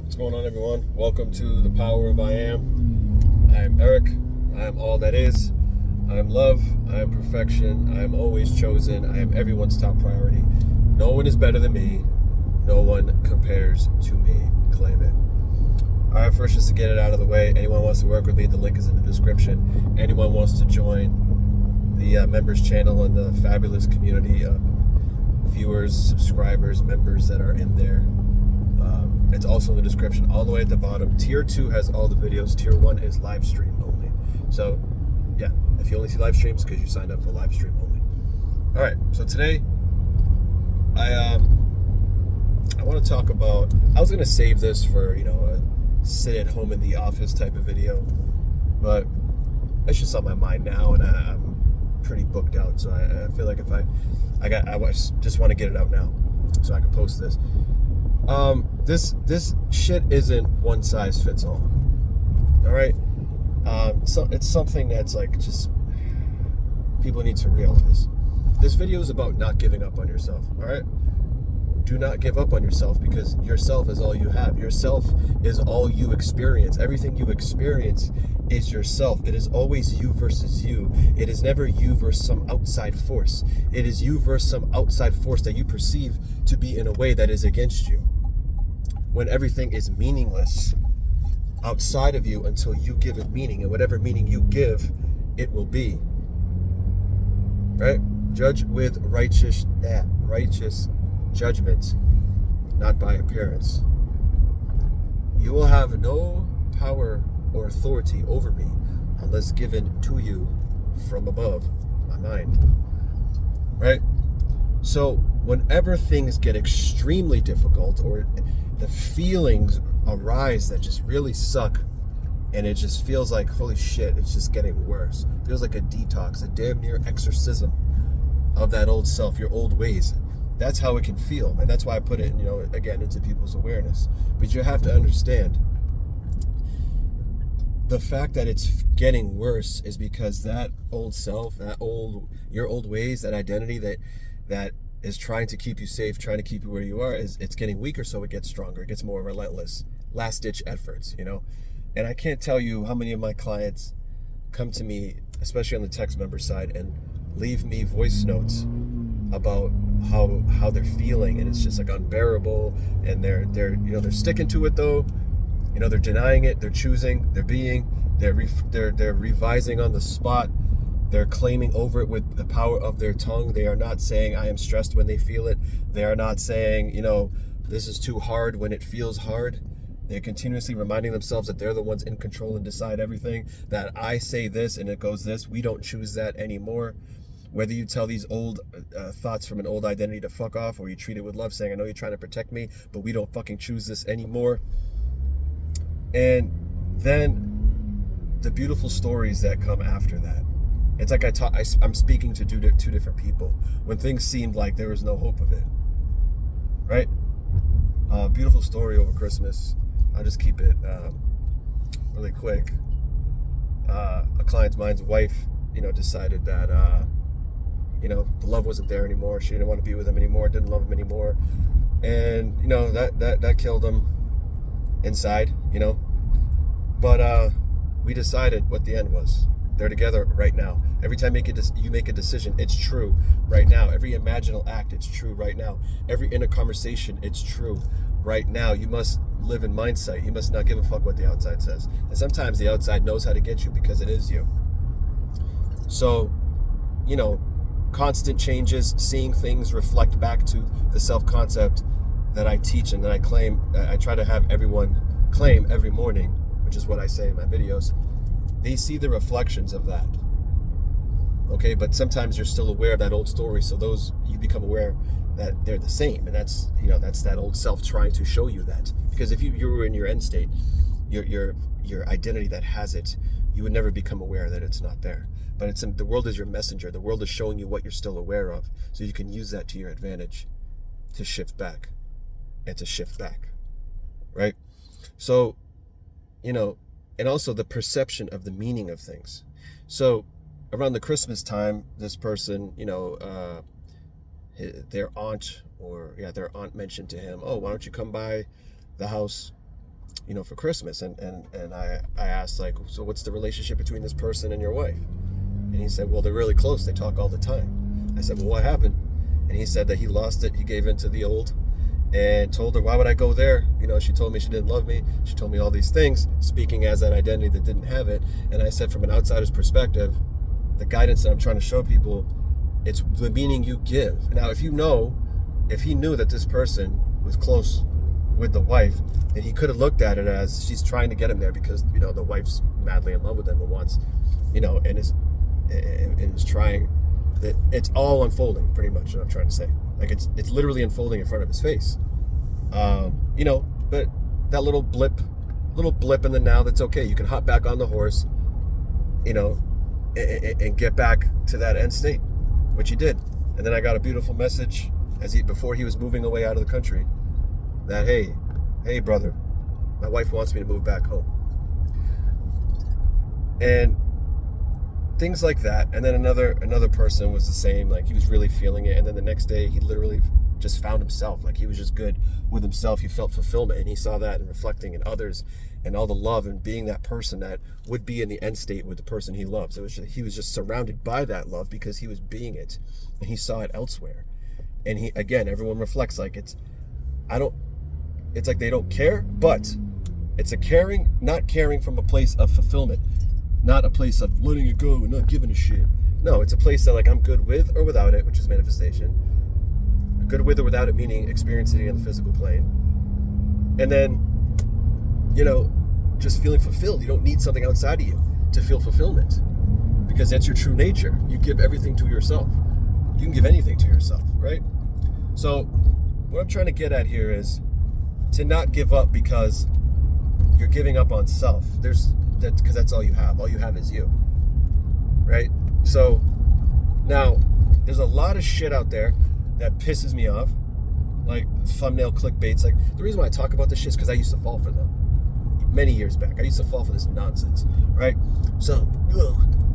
What's going on, everyone? Welcome to the Power of I Am. I am Eric. I am all that is. I am love. I am perfection. I am always chosen. I am everyone's top priority. No one is better than me. No one compares to me. Claim it. All right, first, just to get it out of the way, anyone wants to work with me, the link is in the description. Anyone wants to join the members channel and the fabulous community of viewers, subscribers, members that are in there. It's also in the description all the way at the bottom. Tier 2 has all the videos. Tier 1 is live stream only. So, yeah, if you only see live streams, because you signed up for live stream only. All right, so today, I want to talk about, I was going to save this for, a sit at home in the office type of video, but it's just on my mind now, and I'm pretty booked out, so I feel like if I just want to get it out now so I can post this. This shit isn't one size fits all. All right. So it's something that's like just people need to realize. This video is about not giving up on yourself. All right. Do not give up on yourself, because yourself is all you have. Yourself is all you experience. Everything you experience is yourself. It is always you versus you. It is never you versus some outside force. It is you versus some outside force that you perceive to be in a way that is against you. When everything is meaningless outside of you until you give it meaning, and whatever meaning you give, it will be. Right? Judge with righteous judgment, not by appearance. You will have no power or authority over me unless given to you from above, my mind. Right? So whenever things get extremely difficult, or the feelings arise that just really suck, and it just feels like, holy shit, it's just getting worse. It feels like a detox, a damn near exorcism of that old self, your old ways. That's how it can feel. And that's why I put it, again, into people's awareness. But you have to understand, the fact that it's getting worse is because that old self, your old ways, that identity that is trying to keep you safe, trying to keep you where you are, it's getting weaker, so it gets stronger. It gets more relentless. Last ditch efforts, And I can't tell you how many of my clients come to me, especially on the text member side, and leave me voice notes about how they're feeling, and it's just like unbearable, and they're sticking to it though. They're denying it, they're choosing, they're revising on the spot. They're claiming over it with the power of their tongue. They are not saying, I am stressed, when they feel it. They are not saying, this is too hard, when it feels hard. They're continuously reminding themselves that they're the ones in control and decide everything, that I say this and it goes this. We don't choose that anymore. Whether you tell these old thoughts from an old identity to fuck off, or you treat it with love, saying, I know you're trying to protect me, but we don't fucking choose this anymore. And then the beautiful stories that come after that. It's like I'm speaking to two different people when things seemed like there was no hope of it. Right? Beautiful story over Christmas. I'll just keep it really quick. A client of mine's wife, decided that, the love wasn't there anymore. She didn't want to be with him anymore, didn't love him anymore. And, that killed him inside, But we decided what the end was. They're together right now. Every time you make a decision, it's true right now. Every imaginal act, it's true right now. Every inner conversation, it's true right now. You must live in mindsight. You must not give a fuck what the outside says. And sometimes the outside knows how to get you because it is you. So, constant changes, seeing things reflect back to the self-concept that I teach and that I claim. I try to have everyone claim every morning, which is what I say in my videos. They see the reflections of that. Okay, but sometimes you're still aware of that old story, so you become aware that they're the same, and that's that old self trying to show you that. Because if you were in your end state, your identity that has it, you would never become aware that it's not there. But the world is your messenger. The world is showing you what you're still aware of, so you can use that to your advantage to shift back and to shift back, right? So, and also the perception of the meaning of things. So around the Christmas time, this person, their aunt mentioned to him, oh, why don't you come by the house for Christmas. And I asked, like, so what's the relationship between this person and your wife? And he said, well, they're really close. They talk all the time. I said, well, what happened? And he said that he lost it. He gave in to the old and told her, why would I go there? She told me she didn't love me. She told me all these things, speaking as that identity that didn't have it. And I said, from an outsider's perspective, the guidance that I'm trying to show people, it's the meaning you give. Now, if he knew that this person was close with the wife, and he could have looked at it as she's trying to get him there because, the wife's madly in love with him and wants, and is trying, that it's all unfolding, pretty much what I'm trying to say. Like, it's literally unfolding in front of his face. But that little blip in the now, that's okay. You can hop back on the horse, and get back to that end state, which he did. And then I got a beautiful message before he was moving away out of the country, that, hey brother, my wife wants me to move back home. And things like that. And then another person was the same, like he was really feeling it. And then the next day he literally just found himself, like he was just good with himself. He felt fulfillment, and he saw that and reflecting in others and all the love and being that person that would be in the end state with the person he loves. He was just surrounded by that love because he was being it, and he saw it elsewhere. And everyone reflects, like it's like they don't care, but it's not caring from a place of fulfillment, not a place of letting it go and not giving a shit. No, it's a place that, like, I'm good with or without it, which is manifestation. Good with or without it, meaning experiencing it in the physical plane. And then, just feeling fulfilled. You don't need something outside of you to feel fulfillment, because that's your true nature. You give everything to yourself. You can give anything to yourself, right? So what I'm trying to get at here is to not give up because you're giving up on self. Because that's all you have. All you have is you, right? So now there's a lot of shit out there that pisses me off, like thumbnail clickbaits. Like, the reason why I talk about this shit is because I used to fall for them many years back. I used to fall for this nonsense, right? So,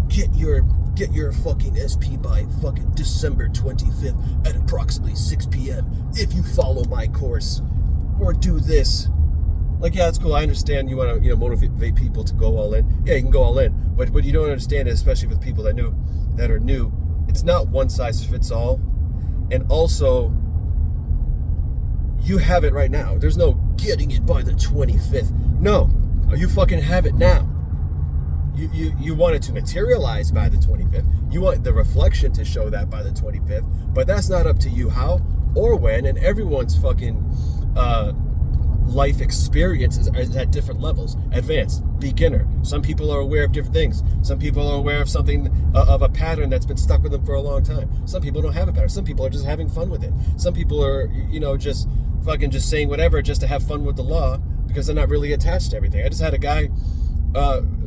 get your fucking SP by fucking December 25th at approximately 6 p.m. if you follow my course, or do this. Like, yeah, it's cool. I understand you want to, motivate people to go all in. Yeah, you can go all in, but what you don't understand is, especially with people that are new, it's not one size fits all. And also, you have it right now. There's no getting it by the 25th. No, you fucking have it now. You want it to materialize by the 25th. You want the reflection to show that by the 25th. But that's not up to you how or when. And everyone's fucking life experience is at different levels. Advanced, beginner. Some people are aware of different things. Some people are aware of something, of a pattern that's been stuck with them for a long time. Some people don't have a pattern. Some people are just having fun with it. Some people are, just saying whatever just to have fun with the law because they're not really attached to everything. I just had a guy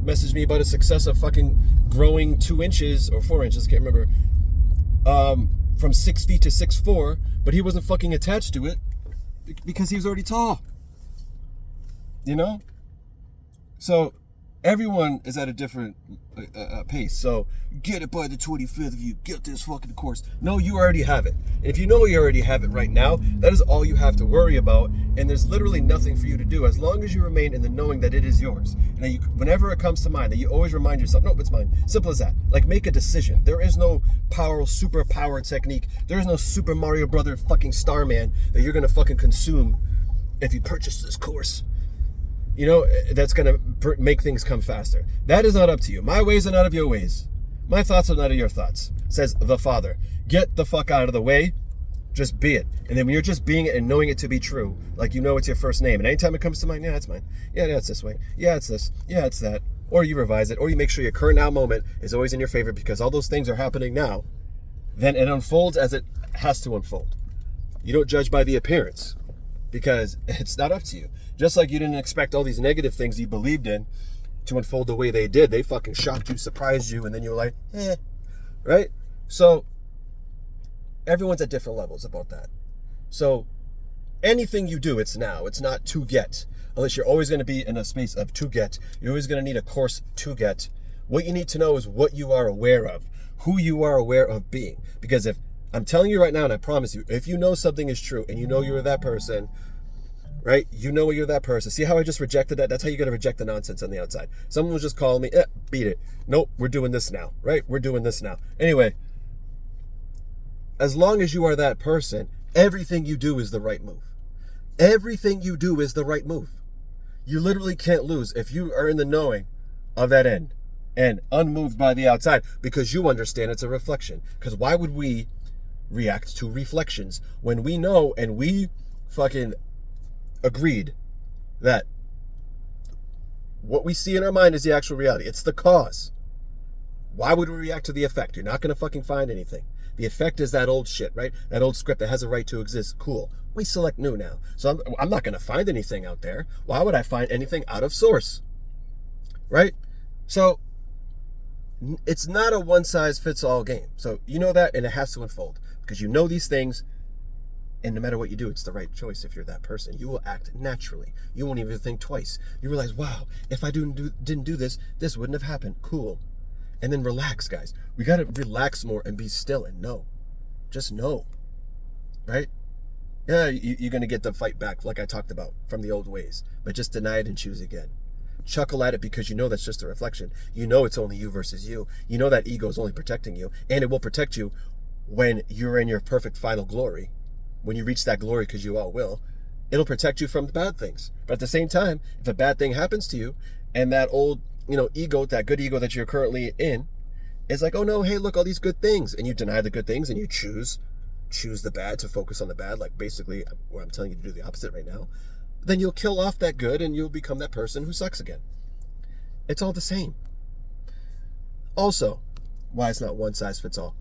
message me about a success of fucking growing 2 inches or 4 inches, can't remember, from 6 feet to 6'4", but he wasn't fucking attached to it because he was already tall. So everyone is at a different pace. So get it by the 25th if you get this fucking course. No, you already have it. And if you know you already have it right now, that is all you have to worry about. And there's literally nothing for you to do as long as you remain in the knowing that it is yours. And whenever it comes to mind, that you always remind yourself, no, it's mine. Simple as that. Like, make a decision. There is no super power technique. There is no Super Mario Brother fucking Starman that you're going to fucking consume if you purchase this course. That's going to make things come faster. That is not up to you. My ways are not of your ways. My thoughts are not of your thoughts, says the Father. Get the fuck out of the way. Just be it. And then when you're just being it and knowing it to be true, like it's your first name. And anytime it comes to mind, yeah, it's mine. Yeah, it's this way. Yeah, it's this. Yeah, it's that. Or you revise it. Or you make sure your current now moment is always in your favor because all those things are happening now. Then it unfolds as it has to unfold. You don't judge by the appearance because it's not up to you. Just like you didn't expect all these negative things you believed in to unfold the way they did. They fucking shocked you, surprised you, and then you were like, right? So everyone's at different levels about that. So anything you do, it's now. It's not to get. Unless you're always going to be in a space of to get. You're always going to need a course to get. What you need to know is what you are aware of. Who you are aware of being. Because if I'm telling you right now, and I promise you, if you know something is true and you know you're that person, right? You know you're that person. See how I just rejected that? That's how you got to reject the nonsense on the outside. Someone was just calling me, beat it. Nope, we're doing this now, right? We're doing this now. Anyway, as long as you are that person, everything you do is the right move. Everything you do is the right move. You literally can't lose if you are in the knowing of that end and unmoved by the outside, because you understand it's a reflection. Because why would we react to reflections when we know and we fucking agreed that what we see in our mind is the actual reality? It's the cause. Why would we react to the effect? You're not going to fucking find anything. The effect is that old shit, right? That old script that has a right to exist. Cool. We select new now. So I'm not going to find anything out there. Why would I find anything out of source? Right? So it's not a one-size-fits-all game. So you know that, and it has to unfold. Because you know these things, and no matter what you do, it's the right choice. If you're that person, you will act naturally. You won't even think twice. You realize, wow, if I didn't do this, this wouldn't have happened. Cool. And then relax, guys. We got to relax more and be still and know. Just know. Right? Yeah, you're going to get the fight back like I talked about from the old ways. But just deny it and choose again. Chuckle at it because you know that's just a reflection. You know it's only you versus you. You know that ego is only protecting you. And it will protect you when you're in your perfect final glory. When you reach that glory, because you all will. It'll protect you from the bad things. But at the same time, if a bad thing happens to you and that old ego, that good ego that you're currently in, is like, oh no, hey, look, all these good things. And you deny the good things and you choose the bad to focus on the bad, like basically what I'm telling you to do the opposite right now. Then you'll kill off that good and you'll become that person who sucks again. It's all the same. Also, why it's not one size fits all.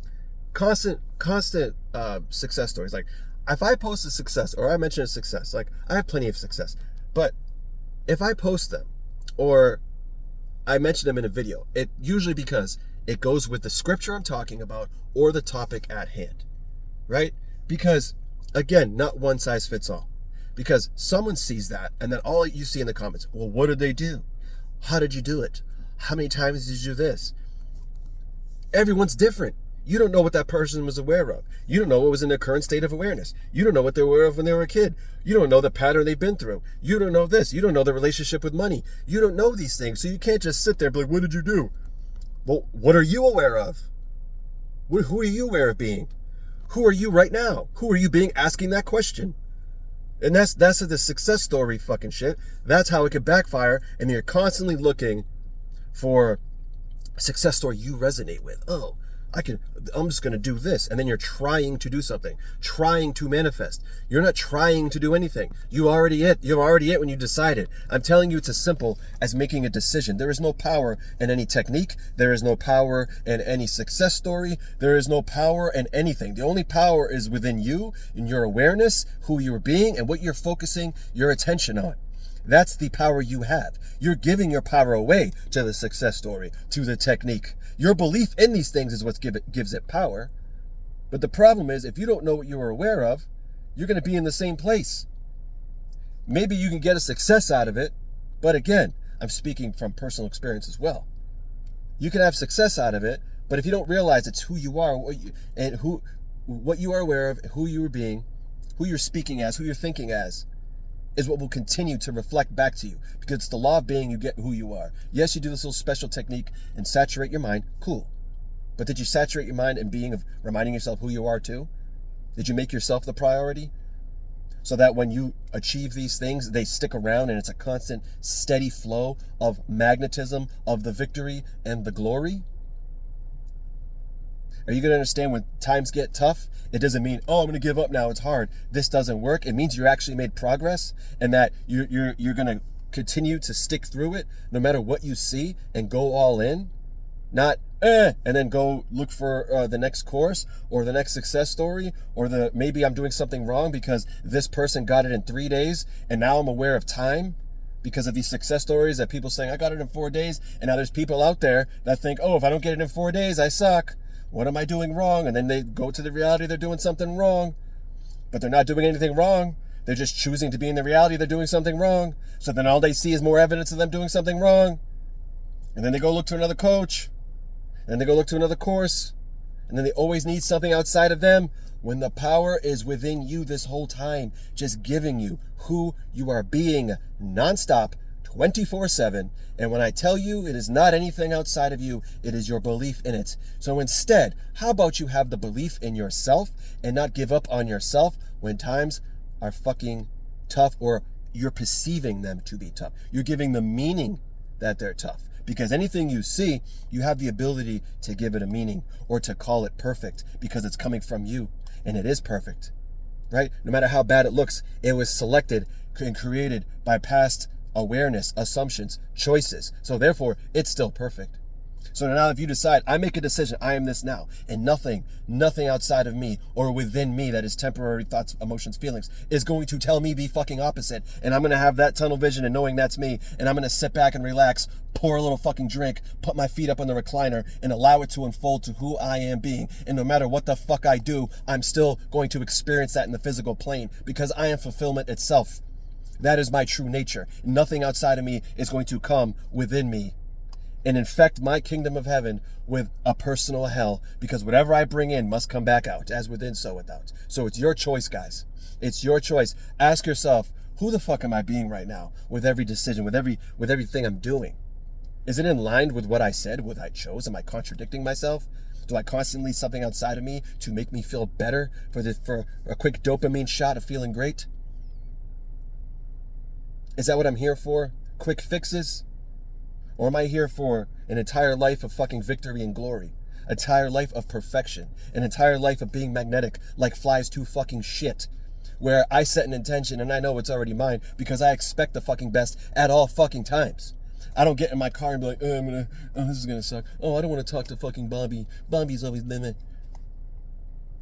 Constant success stories. Like, if I post a success or I mention a success, like I have plenty of success, but if I post them or I mention them in a video, it usually because it goes with the scripture I'm talking about or the topic at hand, right? Because again, not one size fits all. Because someone sees that and then all you see in the comments, well, what did they do? How did you do it? How many times did you do this? Everyone's different. You don't know what that person was aware of. You don't know what was in their current state of awareness. You don't know what they were aware of when they were a kid. You don't know the pattern they've been through. You don't know this. You don't know the relationship with money. You don't know these things. So you can't just sit there and be like, what did you do? Well, what are you aware of? Who are you aware of being? Who are you right now? Who are you being asking that question? And that's the success story fucking shit. That's how it could backfire. And you're constantly looking for a success story you resonate with. Oh, I'm just going to do this. And then you're trying to do something, trying to manifest. You're not trying to do anything. You're already it when you decided. I'm telling you, it's as simple as making a decision. There is no power in any technique. There is no power in any success story. There is no power in anything. The only power is within you, in your awareness, who you're being, and what you're focusing your attention on. That's the power you have. You're giving your power away to the success story, to the technique. Your belief in these things is what gives it power. But the problem is, if you don't know what you are aware of, you're going to be in the same place. Maybe you can get a success out of it, but again, I'm speaking from personal experience as well. You can have success out of it, but if you don't realize it's who you are, what you are aware of, who you are being, who you're speaking as, who you're thinking as, is what will continue to reflect back to you, because it's the law of being. You get who you are. Yes, you do this little special technique and saturate your mind. Cool. But did you saturate your mind in being of reminding yourself who you are too? Did you make yourself the priority so that when you achieve these things, they stick around and it's a constant, steady flow of magnetism, of the victory and the glory? Are you going to understand when times get tough? It doesn't mean, oh, I'm going to give up now. It's hard. This doesn't work. It means you actually made progress and that you're going to continue to stick through it no matter what you see and go all in. Not, and then go look for the next course or the next success story or maybe I'm doing something wrong because this person got it in 3 days and now I'm aware of time because of these success stories that people saying, I got it in 4 days. And now there's people out there that think, oh, if I don't get it in 4 days, I suck. What am I doing wrong? And then they go to the reality they're doing something wrong. But they're not doing anything wrong. They're just choosing to be in the reality they're doing something wrong. So then all they see is more evidence of them doing something wrong. And then they go look to another coach. And then they go look to another course. And then they always need something outside of them. When the power is within you this whole time, just giving you who you are being nonstop, 24/7. And when I tell you it is not anything outside of you, it is your belief in it. So instead, how about you have the belief in yourself and not give up on yourself when times are fucking tough, or you're perceiving them to be tough. You're giving them meaning that they're tough. Because anything you see, you have the ability to give it a meaning or to call it perfect because it's coming from you, and it is perfect, right? No matter how bad it looks, it was selected and created by past awareness, assumptions, choices. So therefore, it's still perfect. So now if you decide, I make a decision, I am this now, and nothing outside of me or within me that is temporary thoughts, emotions, feelings is going to tell me the fucking opposite. And I'm going to have that tunnel vision and knowing that's me, and I'm going to sit back and relax, pour a little fucking drink, put my feet up on the recliner, and allow it to unfold to who I am being. And no matter what the fuck I do, I'm still going to experience that in the physical plane because I am fulfillment itself. That is my true nature. Nothing outside of me is going to come within me and infect my kingdom of heaven with a personal hell, because whatever I bring in must come back out, as within, so without. So it's your choice, guys. It's your choice. Ask yourself, who the fuck am I being right now with every decision, with everything I'm doing? Is it in line with what I said, what I chose? Am I contradicting myself? Do I constantly need something outside of me to make me feel better for a quick dopamine shot of feeling great? Is that what I'm here for? Quick fixes? Or am I here for an entire life of fucking victory and glory? An entire life of perfection? An entire life of being magnetic like flies to fucking shit? Where I set an intention and I know it's already mine because I expect the fucking best at all fucking times. I don't get in my car and be like, this is gonna suck. Oh, I don't want to talk to fucking Bobby. Bobby's always limit.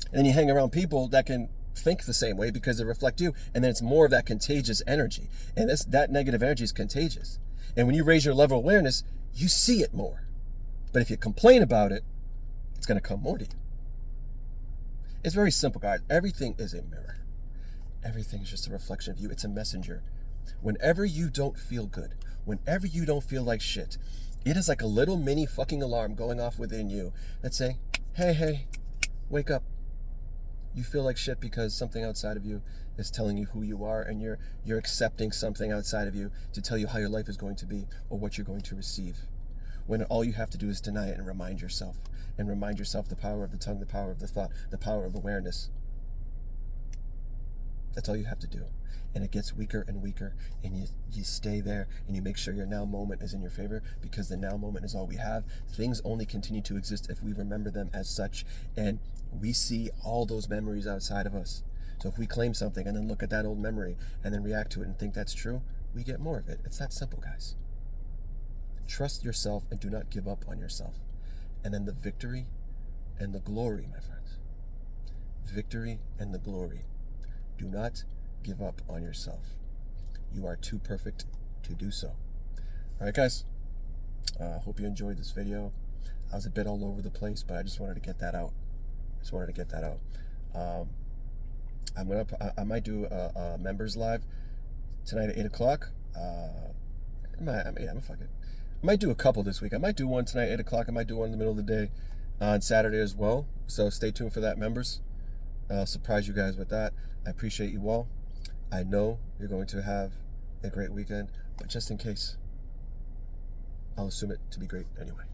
And then you hang around people that can think the same way because they reflect you, and then it's more of that contagious energy. And that negative energy is contagious. And when you raise your level of awareness, you see it more. But if you complain about it, it's going to come more to you. It's very simple, guys. Everything is a mirror. Everything is just a reflection of you. It's a messenger. Whenever you don't feel good, whenever you don't feel like shit, it is like a little mini fucking alarm going off within you that's saying, hey, wake up. You feel like shit because something outside of you is telling you who you are, and you're accepting something outside of you to tell you how your life is going to be or what you're going to receive. When all you have to do is deny it and remind yourself the power of the tongue, the power of the thought, the power of awareness. That's all you have to do. And it gets weaker and weaker, and you stay there, and you make sure your now moment is in your favor, because the now moment is all we have. Things only continue to exist if we remember them as such, and we see all those memories outside of us. So if we claim something and then look at that old memory and then react to it and think that's true, we get more of it. It's that simple, guys. Trust yourself and do not give up on yourself. And then the victory and the glory, my friends. Victory and the glory. Do not give up on yourself. You are too perfect to do so. All right, guys. Hope you enjoyed this video. I was a bit all over the place, but I just wanted to get that out. I might do a members live tonight at 8 o'clock. I might do a couple this week. I might do one tonight at 8 o'clock. I might do one in the middle of the day on Saturday as well. So stay tuned for that, members. I'll surprise you guys with that. I appreciate you all. I know you're going to have a great weekend, but just in case, I'll assume it to be great anyway.